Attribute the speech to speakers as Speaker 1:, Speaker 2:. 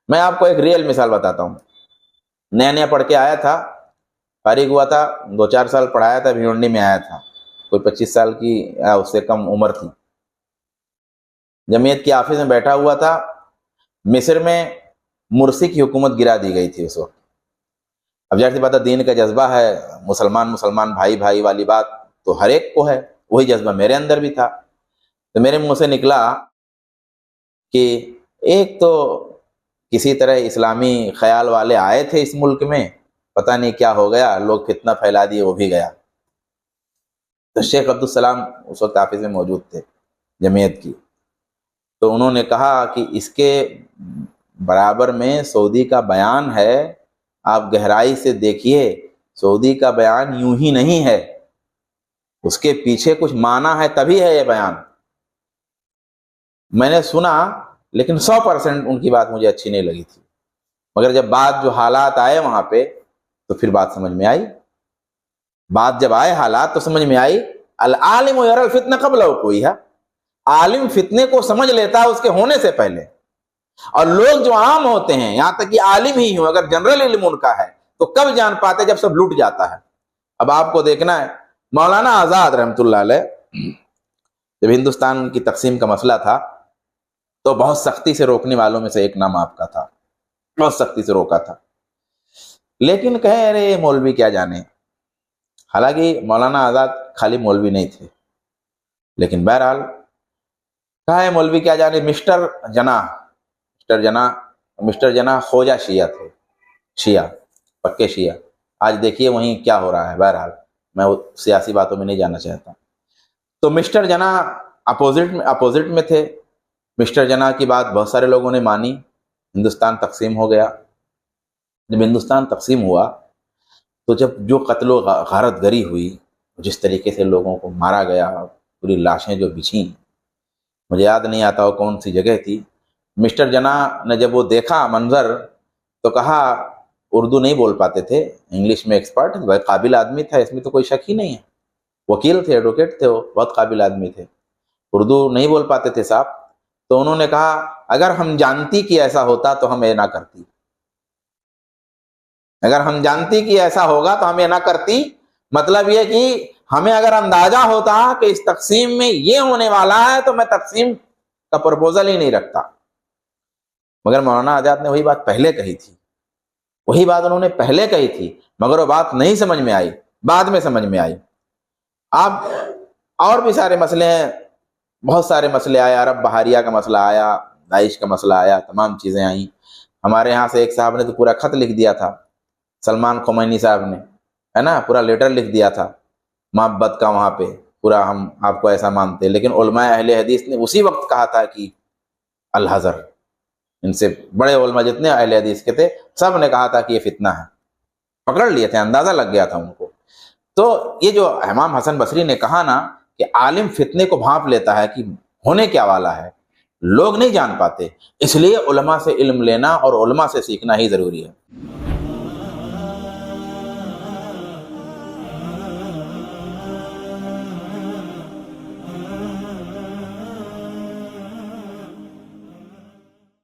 Speaker 1: میں آپ کو ایک ریئل مثال بتاتا ہوں. نیا نیا پڑھ کے آیا تھا، فارغ ہوا تھا، 2-4 سال پڑھایا تھا، بھیونڈی میں آیا تھا، کوئی 25 سال کی اس سے کم عمر تھی. جمعیت کی آفس میں بیٹھا ہوا تھا. مصر میں مرسی کی حکومت گرا دی گئی تھی اس وقت. اب ظاہر سی بات ہے، دین کا جذبہ ہے، مسلمان بھائی بھائی والی بات تو ہر ایک کو ہے، وہی جذبہ میرے اندر بھی تھا. تو میرے منہ سے نکلا کہ ایک تو کسی طرح اسلامی خیال والے آئے تھے اس ملک میں، پتہ نہیں کیا ہو گیا، لوگ فتنہ پھیلا دیے، وہ بھی گیا. تو شیخ عبدالسلام اس وقت آفس میں موجود تھے جمعیت کی. تو انہوں نے کہا کہ اس کے برابر میں سعودی کا بیان ہے، آپ گہرائی سے دیکھیے، سعودی کا بیان یوں ہی نہیں ہے، اس کے پیچھے کچھ معنی ہے، تبھی ہے یہ بیان. میں نے سنا، لیکن 100% ان کی بات مجھے اچھی نہیں لگی تھی، مگر جب بات جو حالات آئے وہاں پہ تو پھر بات سمجھ میں آئی. بات جب آئے حالات تو سمجھ میں آئی. العالم یری الفتنہ قبل وقوعہا، عالم فتنے کو سمجھ لیتا ہے اس کے ہونے سے پہلے. اور لوگ جو عام ہوتے ہیں، یہاں تک کہ عالم ہی ہوں، اگر جنرل علم ان کا ہے تو کب جان پاتے؟ جب سب لٹ جاتا ہے. اب آپ کو دیکھنا ہے، مولانا آزاد رحمۃ اللہ علیہ جب ہندوستان کی تقسیم کا مسئلہ تھا تو بہت سختی سے روکنے والوں میں سے ایک نام آپ کا تھا، بہت سختی سے روکا تھا. لیکن کہے ارے مولوی کیا جانے. حالانکہ مولانا آزاد خالی مولوی نہیں تھے، لیکن بہرحال کہا ہے مولوی کیا جانے. مسٹر جناح خوجہ شیعہ تھے، شیعہ، پکے شیعہ. آج دیکھیے وہیں کیا ہو رہا ہے. بہرحال میں سیاسی باتوں میں نہیں جانا چاہتا. تو مسٹر جناح اپوزٹ میں تھے. مسٹر جناح کی بات بہت سارے لوگوں نے مانی. ہندوستان تقسیم ہو گیا. جب ہندوستان تقسیم ہوا تو جب جو قتل و غارت گری ہوئی، جس طریقے سے لوگوں کو مارا گیا، پوری لاشیں جو بچھیں، مجھے یاد نہیں آتا وہ کون سی جگہ تھی. مسٹر جناح نے جب وہ دیکھا منظر تو کہا، اردو نہیں بول پاتے تھے، انگلش میں ایکسپرٹ، قابل آدمی تھا، اس میں تو کوئی شک ہی نہیں ہے، وکیل تھے، ایڈوکیٹ تھے، وہ بہت قابل آدمی تھے، اردو نہیں بول پاتے تھے صاحب. تو انہوں نے کہا اگر ہم جانتی کہ ایسا ہوتا تو ہم یہ نہ کرتی، اگر ہم جانتی کہ ایسا ہوگا تو ہم یہ نہ کرتی. مطلب یہ کہ ہمیں اگر اندازہ ہوتا کہ اس تقسیم میں یہ ہونے والا ہے تو میں تقسیم کا پرپوزل ہی نہیں رکھتا. مگر مولانا آزاد نے وہی بات پہلے کہی تھی، وہی بات انہوں نے پہلے کہی تھی، مگر وہ بات نہیں سمجھ میں آئی، بعد میں سمجھ میں آئی. اب اور بھی سارے مسئلے ہیں، بہت سارے مسئلے آئے. عرب بحاریہ کا مسئلہ آیا، داعش کا مسئلہ آیا، تمام چیزیں آئیں. ہمارے یہاں سے ایک صاحب نے تو پورا خط لکھ دیا تھا، سلمان خمینی صاحب نے، ہے نا، پورا لیٹر لکھ دیا تھا محبت کا وہاں پہ، پورا ہم آپ کو ایسا مانتے. لیکن علماء اہل حدیث نے اسی وقت کہا تھا کہ الحذر، ان سے بڑے علماء جتنے اہل حدیث کے تھے سب نے کہا تھا کہ یہ فتنہ ہے. پکڑ لیے تھے، اندازہ لگ گیا تھا ان کو. تو یہ جو امام حسن بصری نے کہا نا کہ عالم فتنے کو بھانپ لیتا ہے کہ ہونے کیا والا ہے، لوگ نہیں جان پاتے، اس لیے علماء سے علم لینا اور علماء سے سیکھنا ہی ضروری ہے.